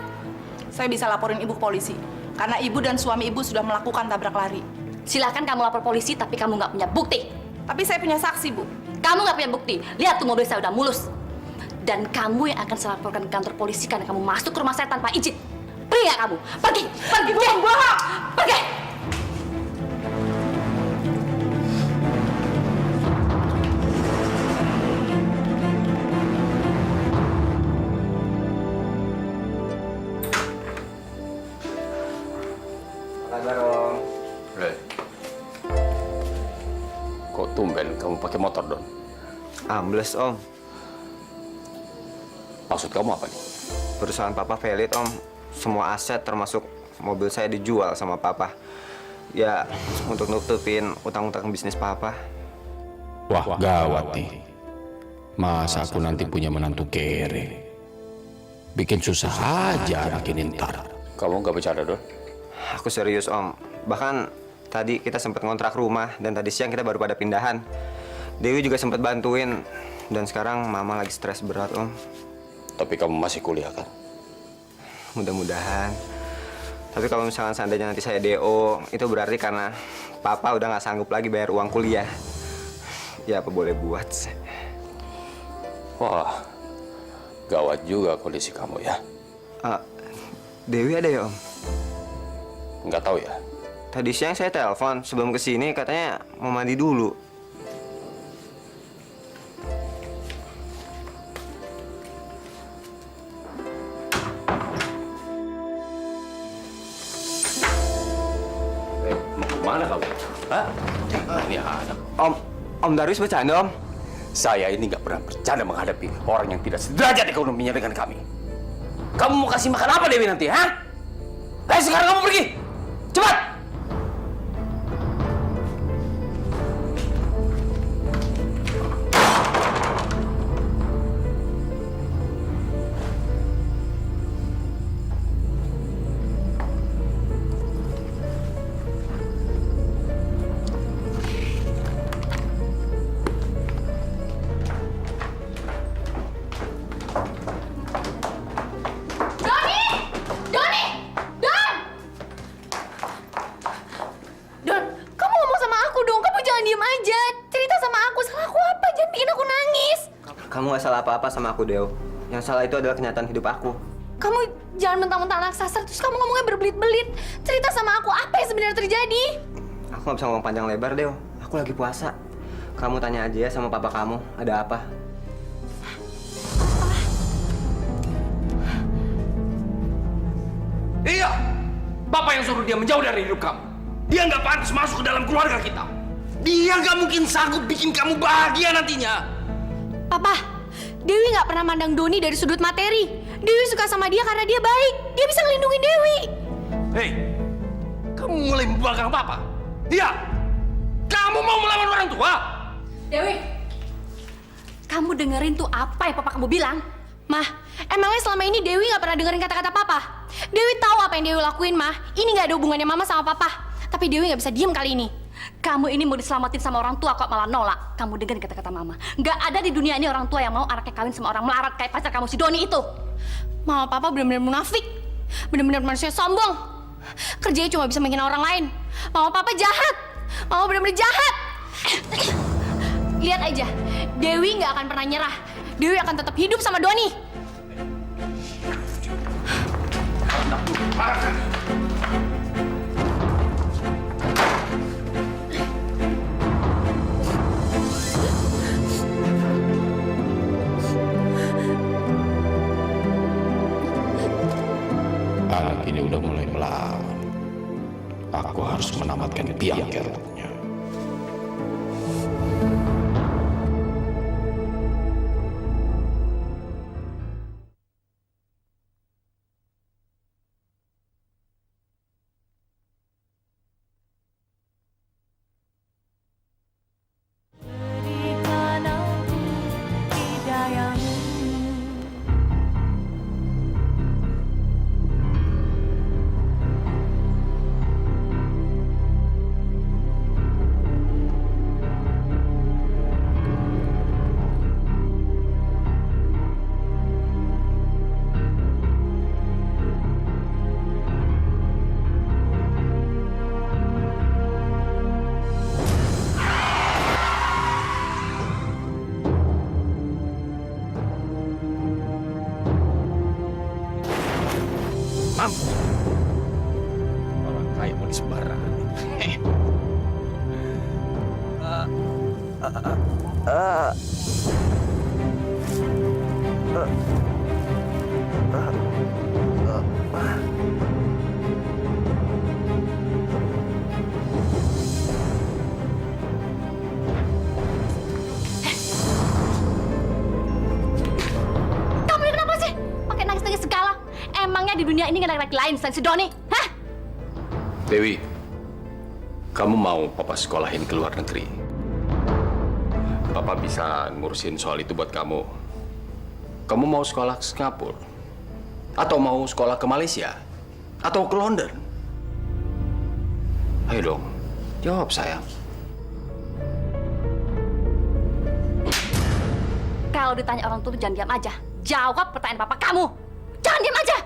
Saya bisa laporin Ibu ke polisi. Karena Ibu dan suami Ibu sudah melakukan tabrak lari. Silakan kamu lapor polisi, tapi kamu nggak punya bukti. Tapi saya punya saksi, Bu. Kamu nggak punya bukti. Lihat tuh mobil saya udah mulus. Dan kamu yang akan saya laporkan ke kantor polisi karena kamu masuk ke rumah saya tanpa izin. Pergi nggak kamu? Pergi! Pergi! Bohong! Pergi! Kok tumben kamu pakai motor, Don? Ambles, Om. Maksud kamu apa nih? Perusahaan Papa valid, Om. Semua aset termasuk mobil saya dijual sama Papa. Ya, untuk nutupin utang-utang bisnis Papa. Wah, gawat nih. Masa aku nanti punya menantu kere? Bikin susah aja anak ini ntar. Kamu nggak bercanda, Don? Aku serius, Om. Bahkan tadi kita sempat ngontrak rumah dan tadi siang kita baru pada pindahan. Dewi juga sempat bantuin dan sekarang Mama lagi stres berat, Om. Tapi kamu masih kuliah kan? Mudah-mudahan. Tapi kalau misalnya seandainya nanti saya DO, itu berarti karena Papa udah nggak sanggup lagi bayar uang kuliah. Ya apa boleh buat. Wah, gawat juga kondisi kamu ya. Dewi ada ya, Om? Nggak tahu ya. Tadi siang saya telepon sebelum kesini katanya mau mandi dulu. Mau kemana kamu? Hah? Ini anak. Om Darwis bercanda, Om? Saya ini nggak pernah bercanda menghadapi orang yang tidak sederajat ekonominya dengan kami. Kamu mau kasih makan apa Dewi nanti, ha? Ayo sekarang kamu pergi! Cepat! Kamu gak salah apa-apa sama aku, Deo. Yang salah itu adalah kenyataan hidup aku. Kamu jangan mentang-mentang anak sasar, terus kamu ngomongnya berbelit-belit. Cerita sama aku, apa yang sebenarnya terjadi? Aku gak bisa ngomong panjang lebar, Deo. Aku lagi puasa. Kamu tanya aja ya sama papa kamu, ada apa? Iya, Bapak yang suruh dia menjauh dari hidup kamu. Dia nggak pantas masuk ke dalam keluarga kita. Dia nggak mungkin sanggup bikin kamu bahagia nantinya. Papa, Dewi nggak pernah mandang Doni dari sudut materi. Dewi suka sama dia karena dia baik. Dia bisa ngelindungin Dewi. Hei, kamu mulai membangkang Papa? Iya, kamu mau melawan orang tua? Dewi, kamu dengerin tuh apa yang Papa kamu bilang? Mah, emangnya selama ini Dewi nggak pernah dengerin kata-kata Papa? Dewi tahu apa yang Dewi lakuin, Mah. Ini nggak ada hubungannya Mama sama Papa. Tapi Dewi nggak bisa diem kali ini. Kamu ini mau diselamatin sama orang tua kok malah nolak. Kamu dengerin kata-kata Mama. Nggak ada di dunia ini orang tua yang mau anaknya kawin sama orang melarat kayak pacar kamu si Doni itu. Mama Papa benar-benar munafik. Benar-benar manusia sombong. Kerjanya cuma bisa menghina orang lain. Mama Papa jahat. Mama benar-benar jahat. Lihat aja, Dewi nggak akan pernah nyerah. Dewi akan tetap hidup sama Doni. Anak ini udah mulai melawan. Aku harus menamatkan tiang keruknya. Orang kaya mau disembarangan. Kamu ini kenapa sih? Pakai nangis-nangis segala. Emangnya di dunia ini nggak ada laki lain selain si Doni? Hah? Dewi, kamu mau Papa sekolahin ke luar negeri? Papa bisa ngurusin soal itu buat kamu. Kamu mau sekolah ke Singapura? Atau mau sekolah ke Malaysia? Atau ke London? Ayo dong, jawab sayang. Kalau ditanya orang tua tuh jangan diam aja. Jawab pertanyaan papa kamu. Jangan diam aja.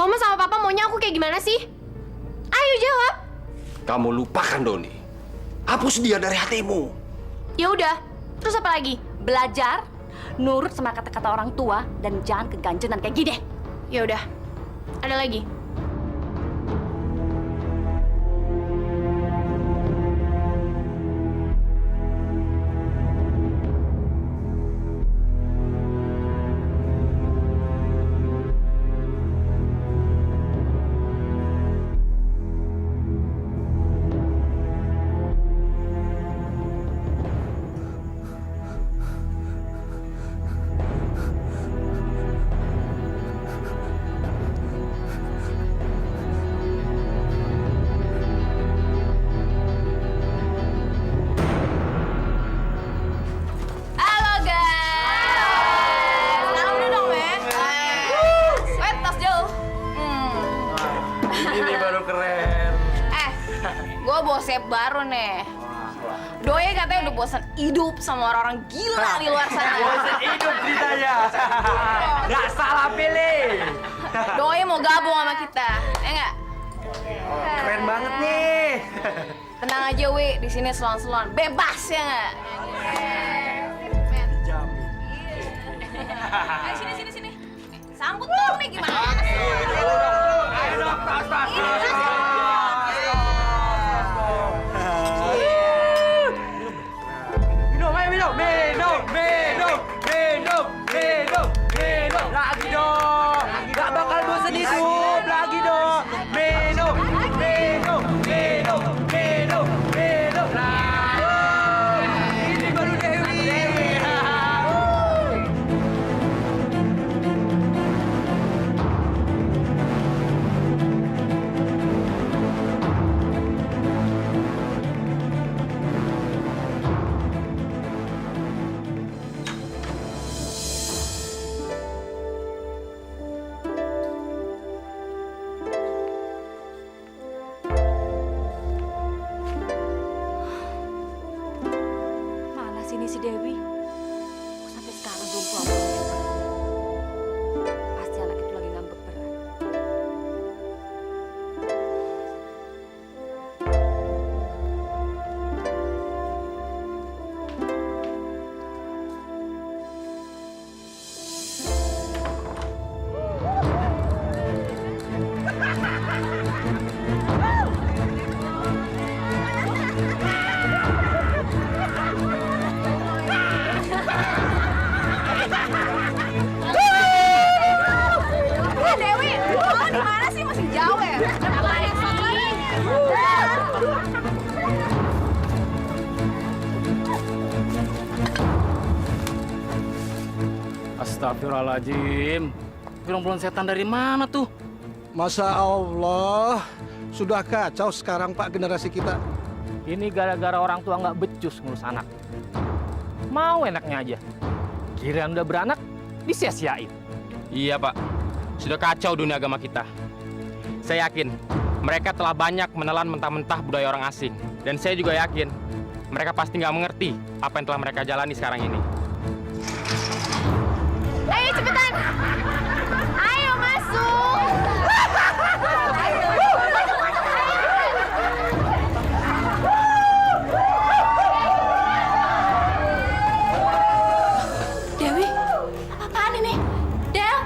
Mama sama papa maunya aku kayak gimana sih? Ayo jawab. Kamu lupakan Doni. Hapus dia dari hatimu. Ya udah. Terus apa lagi? Belajar, nurut sama kata-kata orang tua dan jangan keganjenan kayak gini. Ya udah. Ada lagi? Bosep baru nih. Doi katanya udah bosan hidup sama orang-orang gila di luar sana. Bosan hidup ceritanya. Gak salah pilih. Doi mau gabung sama kita, ya nggak? Keren banget nih. Tenang aja, Wi. Di sini selon-selon, bebas ya nggak? Sini. Sambut dong nih gimana sih? Ayo dong, tas. si Dewi. Sampai sekarang belum pulang. Pasti anak itu lagi ngambek berat. Dewi, oh di mana sih, masih jauh ya? Astagfirullahaladzim. Gerombolan setan dari mana tuh? Masya Allah, sudah kacau sekarang Pak generasi kita. Ini gara-gara orang tua nggak becus ngurus anak. Mau enaknya aja. Kirain udah beranak, disia-siain. Iya Pak, sudah kacau dunia agama kita. Saya yakin mereka telah banyak menelan mentah-mentah budaya orang asing. Dan saya juga yakin mereka pasti nggak mengerti apa yang telah mereka jalani sekarang ini. Ayo cepetan. Ayo masuk. Dewi, apaan ini? Del?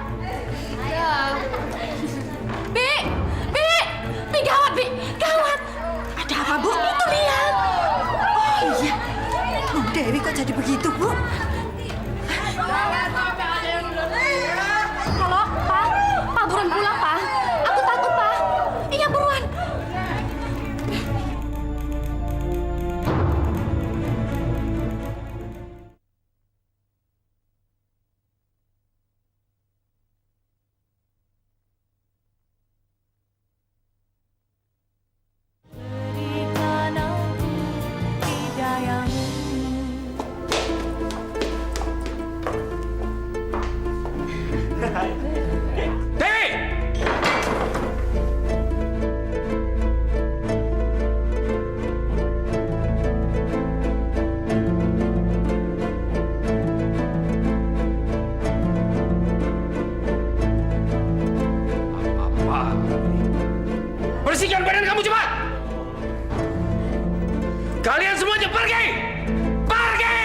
Bi, gawat, Bi, gawat. Ada apa, Bu? Itu lihat. Oh iya. Bu Dewi kok jadi begitu, Bu? Halo, Pak. Pak buruan pulang, Pak. Aku takut, Pak. Iya, buruan. Bersihkan badan kamu cepat! Kalian semuanya pergi! Pergi!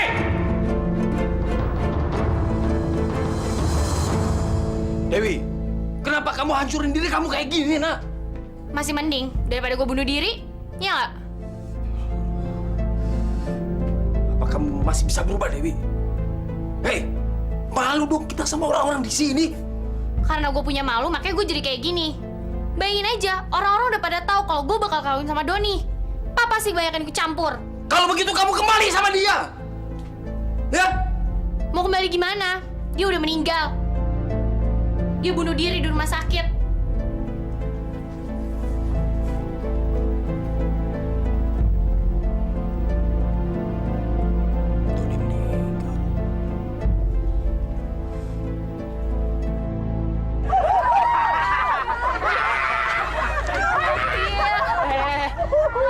Dewi, kenapa kamu hancurin diri kamu kayak gini, nak? Masih mending daripada gue bunuh diri, ya nggak? Apa kamu masih bisa berubah, Dewi? Hei, malu dong kita sama orang-orang di sini. Karena gue punya malu, makanya gue jadi kayak gini. Bayangin aja, orang-orang udah pada tahu kalau gue bakal kawin sama Doni. Papa sih banyak yang ikut campur. Kalau begitu kamu kembali sama dia. Ya? Mau kembali gimana? Dia udah meninggal. Dia bunuh diri di rumah sakit.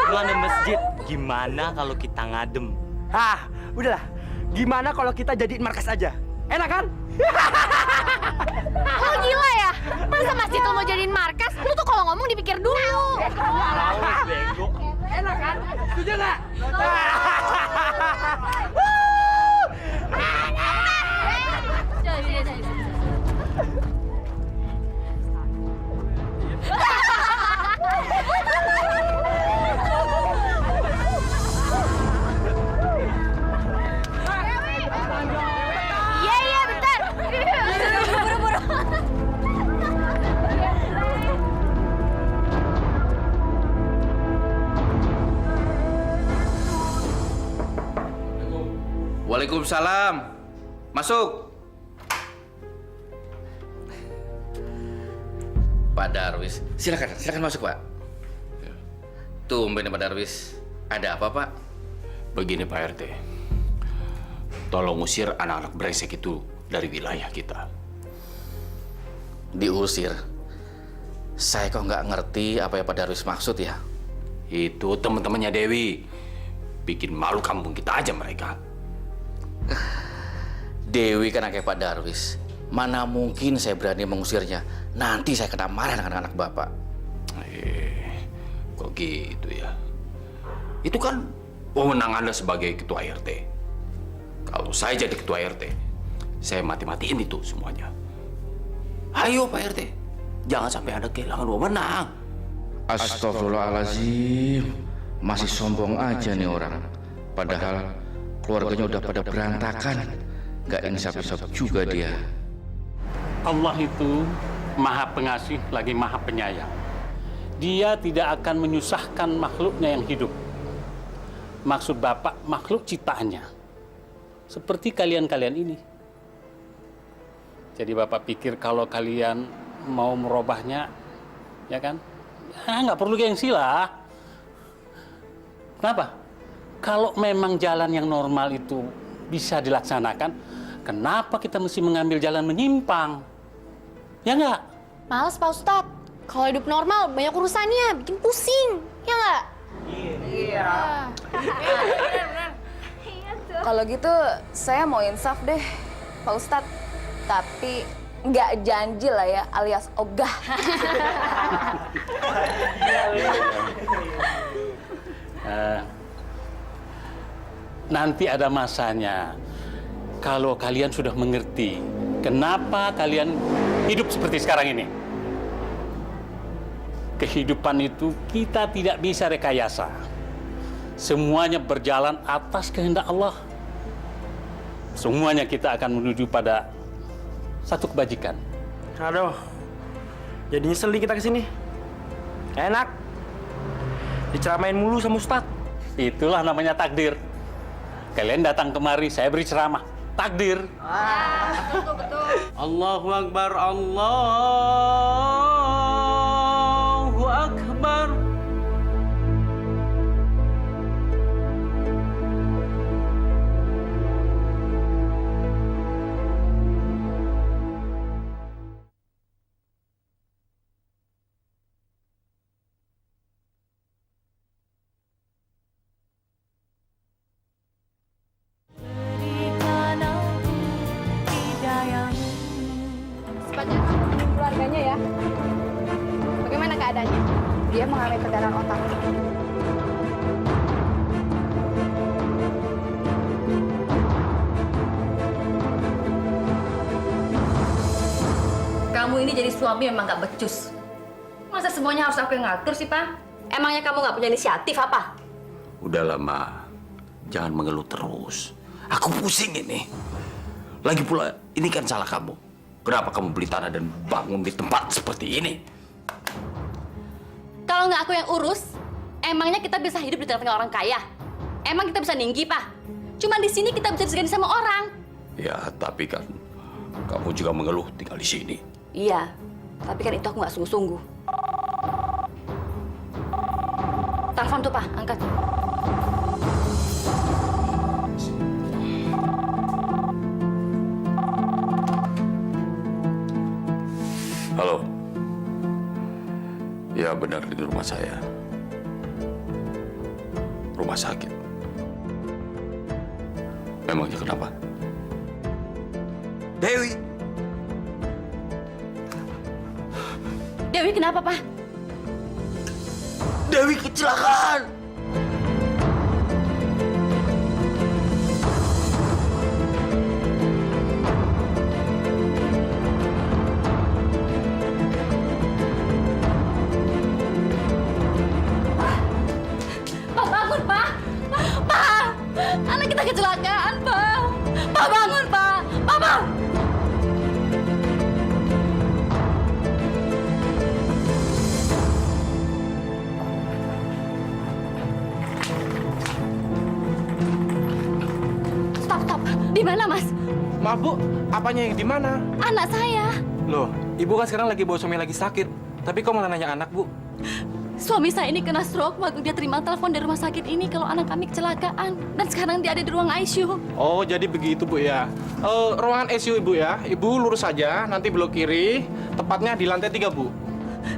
Lu ada masjid. Gimana kalau kita ngadem? Ah, udahlah. Gimana kalau kita jadiin markas aja? Enak kan? Lo gila ya? Masa masjid lo mau jadiin markas? Lu tuh kalau ngomong dipikir dulu. Bego. Enak kan? Setuju nggak? Iya, bentar. Buru-buru. Waalaikumsalam. Masuk. Pak Darwis, silakan masuk, Pak. Tumben Pak Darwis. Ada apa, Pak? Begini Pak RT, tolong usir anak-anak brengsek itu dari wilayah kita. Diusir? Saya kok nggak ngerti apa yang Pak Darwis maksud ya? Itu teman-temannya Dewi. Bikin malu kampung kita aja mereka. Dewi kan anaknya Pak Darwis. Mana mungkin saya berani mengusirnya. Nanti saya kena marah dengan anak Bapak. Kok gitu ya? Itu kan wewenang Anda sebagai ketua RT. Kalau saya jadi ketua RT, saya mati-matiin itu semuanya. Ayo Pak RT, jangan sampai Anda kehilangan wewenang. Astagfirullahaladzim, masih sombong aja nih orang. Padahal keluarganya udah pada berantakan. Gak insaf-insaf juga dia. Allah itu maha pengasih lagi maha penyayang. Dia tidak akan menyusahkan makhluknya yang hidup. Maksud Bapak makhluk ciptaannya. Seperti kalian-kalian ini. Jadi Bapak pikir kalau kalian mau merubahnya, ya kan? Ya nggak perlu gengsi lah. Kenapa? Kalau memang jalan yang normal itu bisa dilaksanakan, kenapa kita mesti mengambil jalan menyimpang? Ya nggak? Males Pak Ustadz. Kalau hidup normal banyak urusannya, bikin pusing. Ya nggak? Iya. Kalau gitu saya mau insaf deh, Pak Ustadz. Tapi nggak janji lah ya, alias ogah. Nanti ada masanya. Kalau kalian sudah mengerti kenapa kalian hidup seperti sekarang ini. Kehidupan itu kita tidak bisa rekayasa. Semuanya berjalan atas kehendak Allah. Semuanya kita akan menuju pada satu kebajikan. Aduh, jadi nyesel nih kita kesini. Enak. Diceramain mulu sama Ustadz. Itulah namanya takdir. Kalian datang kemari, saya beri ceramah. Takdir. Betul. Allahu Akbar, Allahu Akbar. Secepatnya kamu hubungin keluarganya ya. Bagaimana keadaannya? Dia mengalami pendarahan otak. Kamu ini jadi suami memang gak becus. Masa semuanya harus aku yang ngatur sih, Pak? Emangnya kamu gak punya inisiatif apa? Udah lama, jangan mengeluh terus. Aku pusing ini. Lagi pula, ini kan salah kamu. Kenapa kamu beli tanah dan bangun di tempat seperti ini? Kalau nggak aku yang urus, emangnya kita bisa hidup di tengah-tengah orang kaya? Emang kita bisa ninggi, Pak? Cuma di sini kita bisa disegani sama orang. Ya, tapi kan kamu juga mengeluh tinggal di sini. Iya, tapi kan itu aku nggak sungguh-sungguh. Telepon tuh, Pak, angkat. Halo. Ya, benar di rumah saya. Rumah sakit. Memangnya kenapa? Dewi. Dewi kenapa, Pak? Dewi kecelakaan. Pak, bangun, Pak! Pak! Anak kita kecelakaan, Pak! Pak, bangun, Pak! Papa! Stop. Di mana, Mas? Maaf, Bu. Apanya yang di mana? Anak saya. Loh, Ibu kan sekarang lagi bawa suami lagi sakit. Tapi kok malah nanya anak, Bu? Suami saya ini kena stroke waktu dia terima telepon dari rumah sakit ini kalau anak kami kecelakaan. Dan sekarang dia ada di ruang ICU. Oh, jadi begitu, Bu, ya. Ruangan ICU, Ibu, ya. Ibu lurus saja, nanti belok kiri. Tepatnya di lantai 3, Bu.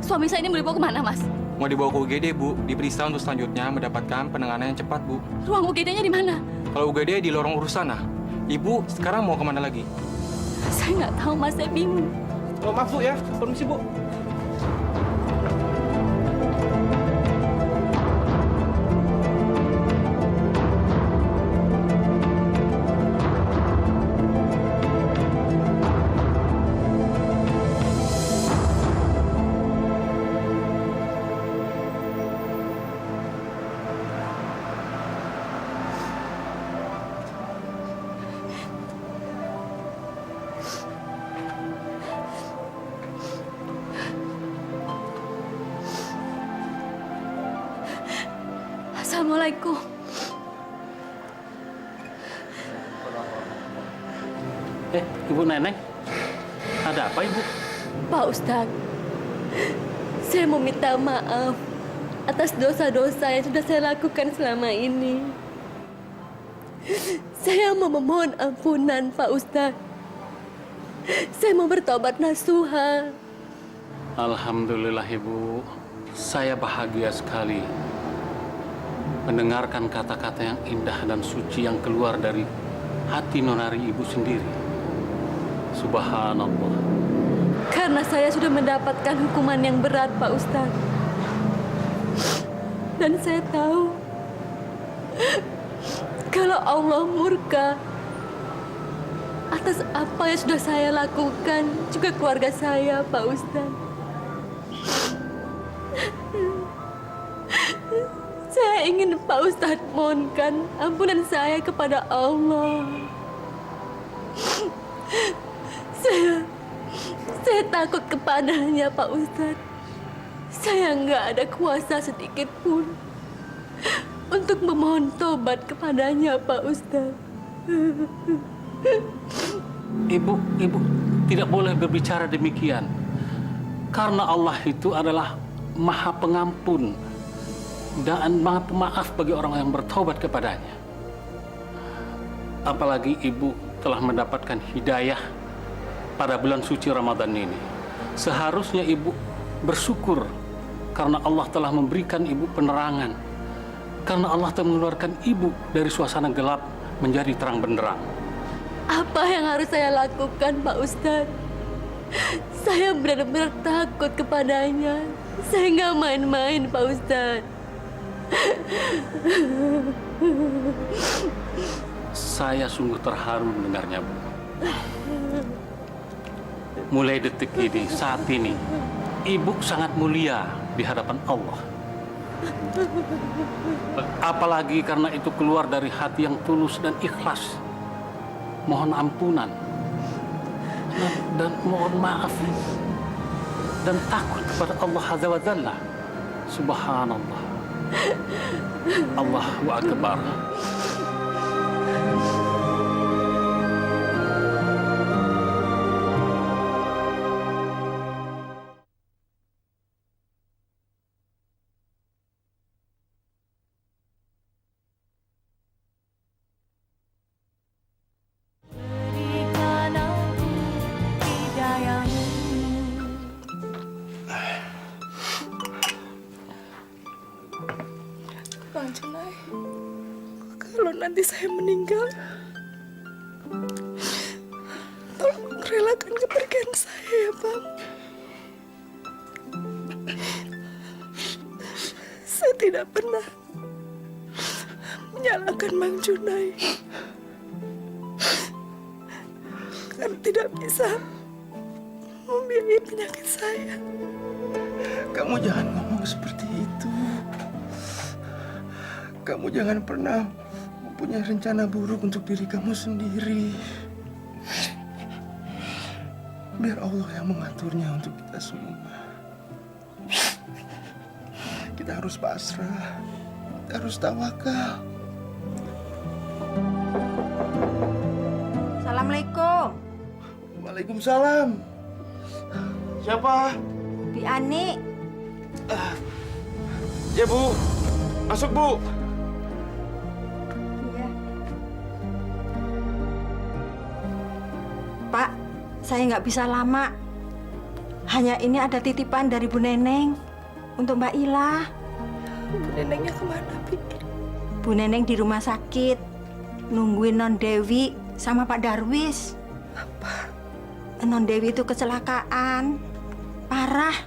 Suami saya ini mau dibawa kemana, Mas? Mau dibawa ke UGD, Bu. Diperiksa untuk selanjutnya mendapatkan penanganan yang cepat, Bu. Ruang UGD-nya di mana? Kalau UGD di lorong urus sana. Ibu sekarang mau kemana lagi? Saya nggak tahu, Mas. Saya bingung. Oh, maaf Bu ya, permisi Bu. Assalamualaikum. Ibu Neneng, ada apa Ibu? Pak Ustadz, saya mau minta maaf atas dosa-dosa yang sudah saya lakukan selama ini. Saya mau memohon ampunan, Pak Ustadz. Saya mau bertobat nasuha. Alhamdulillah Ibu, saya bahagia sekali mendengarkan kata-kata yang indah dan suci yang keluar dari hati nonari Ibu sendiri. Subhanallah. Karena saya sudah mendapatkan hukuman yang berat, Pak Ustadz. Dan saya tahu kalau Allah murka atas apa yang sudah saya lakukan, juga keluarga saya, Pak Ustadz. Saya ingin Pak Ustadz mohonkan ampunan saya kepada Allah. Saya takut kepadanya, Pak Ustadz. Saya nggak ada kuasa sedikit pun untuk memohon tobat kepadanya, Pak Ustadz. Ibu tidak boleh berbicara demikian. Karena Allah itu adalah Maha Pengampun dan Maha Pemaaf bagi orang yang bertobat kepadanya. Apalagi Ibu telah mendapatkan hidayah pada bulan suci Ramadan ini. Seharusnya Ibu bersyukur karena Allah telah memberikan Ibu penerangan. Karena Allah telah mengeluarkan Ibu dari suasana gelap menjadi terang benderang. Apa yang harus saya lakukan, Pak Ustadz? Saya benar-benar takut kepadanya. Saya nggak main-main, Pak Ustadz. Saya sungguh terharu mendengarnya, Bu. Mulai detik ini, saat ini, Ibu sangat mulia di hadapan Allah. Apalagi karena itu keluar dari hati yang tulus dan ikhlas. Mohon ampunan dan mohon maaf dan takut kepada Allah Azza wa Jalla. Subhanallah. Allahu Akbar. Bang Junai, kalau nanti saya meninggal, tolong relakan kepergian saya ya, Bang. Saya tidak pernah menyalahkan Bang Junai. Karena tidak bisa membiayai penyakit saya. Kamu jangan ngomong seperti itu. Kamu jangan pernah mempunyai rencana buruk untuk diri kamu sendiri. Biar Allah yang mengaturnya untuk kita semua. Kita harus pasrah. Kita harus tawakal. Assalamualaikum. Waalaikumsalam. Siapa? Bi Ani. Ya, Bu. Masuk, Bu. Pak, saya nggak bisa lama. Hanya ini ada titipan dari Bu Neneng untuk Mbak Ila. Bu Nenengnya kemana, Pi? Bu Neneng di rumah sakit, nungguin Non Dewi sama Pak Darwis. Apa? Non Dewi itu kecelakaan parah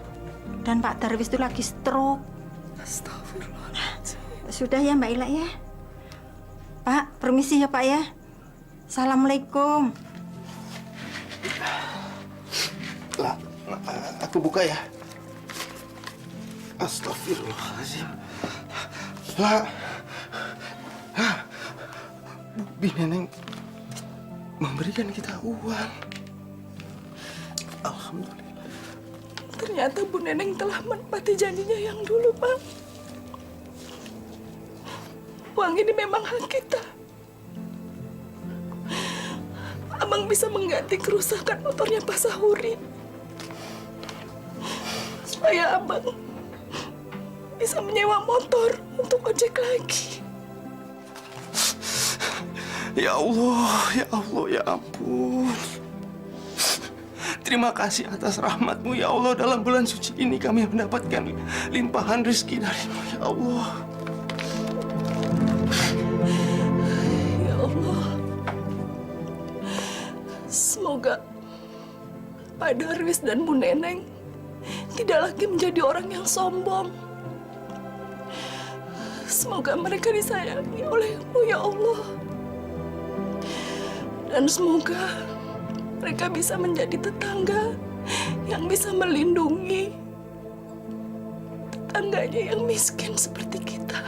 dan Pak Darwis itu lagi stroke. Astagfirullahaladzim. Sudah ya Mbak Ila ya. Pak, permisi ya Pak ya. Assalamualaikum. Lah, aku buka ya. Astagfirullahaladzim. Lah, Bu Neneng memberikan kita uang. Alhamdulillah. Ternyata Bu Neneng telah menepati janjinya yang dulu, Pak. Uang ini memang hak kita. Abang bisa mengganti kerusakan motornya Pak Sahuri. Supaya Abang bisa menyewa motor untuk ojek lagi. Ya Allah, ya ampun. Terima kasih atas rahmat-Mu ya Allah. Dalam bulan suci ini kami mendapatkan limpahan rezeki dari-Mu ya Allah. Ya Allah. Semoga Pak Darwis dan Bu Neneng tidak lagi menjadi orang yang sombong. Semoga mereka disayangi oleh-Mu ya Allah. Dan semoga mereka bisa menjadi tetangga yang bisa melindungi tetangganya yang miskin seperti kita.